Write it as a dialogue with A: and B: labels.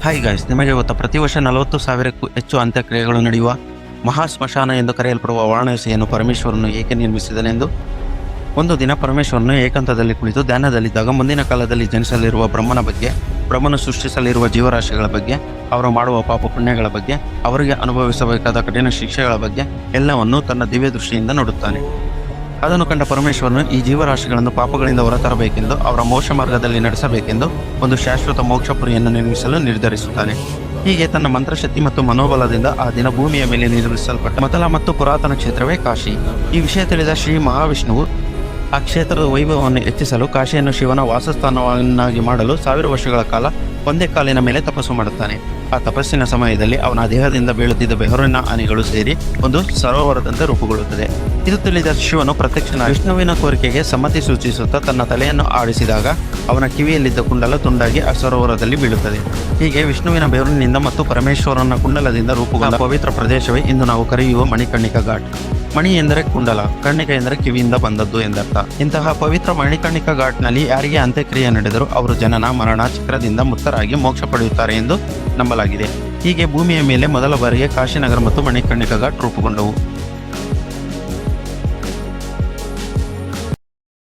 A: Hi guys, ನಿಮಗೆ ಗೊತ್ತಾ ಪ್ರತಿ ವರ್ಷ 40,000ಕ್ಕೂ ಹೆಚ್ಚು ಅಂತ್ಯಕ್ರಿಯೆಗಳು ನಡೆಯುವ ಮಹಾ ಸ್ಮಶಾನ ಎಂದು ಕರೆಯಲ್ಪಡುವ ವಾರಣಾಸಿಯನ್ನು ಪರಮೇಶ್ವರನು ಏಕೆ ನಿರ್ಮಿಸಿದನೆಂದು? ಒಂದು ದಿನ ಪರಮೇಶ್ವರನು ಏಕಾಂತದಲ್ಲಿ ಕುಳಿತು ಧ್ಯಾನದಲ್ಲಿದ್ದಾಗ ಮುಂದಿನ ಕಾಲದಲ್ಲಿ ಜನಿಸಲಿರುವ ಬ್ರಹ್ಮನ ಬಗ್ಗೆ, ಬ್ರಹ್ಮನು ಸೃಷ್ಟಿಸಲಿರುವ ಜೀವರಾಶಿಗಳ ಬಗ್ಗೆ, ಅವರು ಮಾಡುವ ಪಾಪ ಪುಣ್ಯಗಳ ಬಗ್ಗೆ, ಅವರಿಗೆ ಅನುಭವಿಸಬೇಕಾದ ಕಠಿಣ ಶಿಕ್ಷೆಗಳ ಬಗ್ಗೆ ಎಲ್ಲವನ್ನೂ ತನ್ನ ದಿವ್ಯ ದೃಷ್ಟಿಯಿಂದ ನೋಡುತ್ತಾನೆ. ಅದನ್ನು ಕಂಡ ಪರಮೇಶ್ವರನು ಈ ಜೀವರಾಶಿಗಳನ್ನು ಪಾಪಗಳಿಂದ ಹೊರತರಬೇಕೆಂದು, ಅವರ ಮೋಕ್ಷ ಮಾರ್ಗದಲ್ಲಿ ನಡೆಸಬೇಕೆಂದು ಒಂದು ಶಾಶ್ವತ ಮೋಕ್ಷಪುರಿಯನ್ನು ನಿರ್ಮಿಸಲು ನಿರ್ಧರಿಸುತ್ತಾನೆ. ಹೀಗೆ ತನ್ನ ಮಂತ್ರಶಕ್ತಿ ಮತ್ತು ಮನೋಬಲದಿಂದ ಆ ದಿನ ಭೂಮಿಯ ಮೇಲೆ ನಿರ್ಮಿಸಲ್ಪಟ್ಟ ಮೊದಲ ಮತ್ತು ಪುರಾತನ ಕ್ಷೇತ್ರವೇ ಕಾಶಿ. ಈ ವಿಷಯ ತಿಳಿದ ಶ್ರೀ ಮಹಾವಿಷ್ಣುವು ಆ ಕ್ಷೇತ್ರದ ವೈಭವವನ್ನು ಹೆಚ್ಚಿಸಲು ಕಾಶಿಯನ್ನು ಶಿವನ ವಾಸಸ್ಥಾನವನ್ನಾಗಿ ಮಾಡಲು 1000 ವರ್ಷಗಳ ಕಾಲ ಒಂದೇ ಕಾಲಿನ ಮೇಲೆ ತಪಸ್ಸು ಮಾಡುತ್ತಾನೆ. ಆ ತಪಸ್ಸಿನ ಸಮಯದಲ್ಲಿ ಅವನ ದೇಹದಿಂದ ಬೀಳುತ್ತಿದ್ದ ಬೆವರಿನ ಹನಿಗಳು ಸೇರಿ ಒಂದು ಸರೋವರದಂತೆ ರೂಪುಗೊಳ್ಳುತ್ತದೆ. ಇದು ತಿಳಿದ ಶಿವನು ಪ್ರತ್ಯಕ್ಷನಾಗಿ ವಿಷ್ಣುವಿನ ಕೋರಿಕೆಗೆ ಸಮ್ಮತಿ ಸೂಚಿಸುತ್ತಾ ತನ್ನ ತಲೆಯನ್ನು ಆಡಿಸಿದಾಗ ಅವನ ಕಿವಿಯಲ್ಲಿದ್ದ ಕುಂಡಲ ತುಂಡಾಗಿ ಆ ಸರೋವರದಲ್ಲಿ ಬೀಳುತ್ತದೆ. ಹೀಗೆ ವಿಷ್ಣುವಿನ ಬೆವರಿನಿಂದ ಮತ್ತು ಪರಮೇಶ್ವರನ ಕುಂಡಲದಿಂದ ರೂಪುಗೊಂಡ ಪವಿತ್ರ ಪ್ರದೇಶವೇ ಇಂದು ನಾವು ಕರೆಯುವ ಮಣಿಕರ್ಣಿಕಾ ಘಾಟ್. ಮಣಿ ಎಂದರೆ ಕುಂಡಲ, ಕರ್ಣಿಕ ಎಂದರೆ ಕಿವಿಯಿಂದ ಬಂದದ್ದು ಎಂದರ್ಥ. ಇಂತಹ ಪವಿತ್ರ ಮಣಿಕರ್ಣಿಕಾ ಘಾಟ್ನಲ್ಲಿ ಯಾರಿಗೆ ಅಂತ್ಯಕ್ರಿಯೆ ನಡೆದರೂ ಅವರು ಜನನ ಮರಣ ಚಕ್ರದಿಂದ ಮುಕ್ತರಾಗಿ ಮೋಕ್ಷ ಪಡೆಯುತ್ತಾರೆ ಎಂದು ನಂಬಲಾಗಿದೆ. ಹೀಗೆ ಭೂಮಿಯ ಮೇಲೆ ಮೊದಲ ಬಾರಿಗೆ ಕಾಶಿನಗರ ಮತ್ತು ಮಣಿಕರ್ಣಿಕಾ ಘಾಟ್ ರೂಪುಗೊಂಡವು.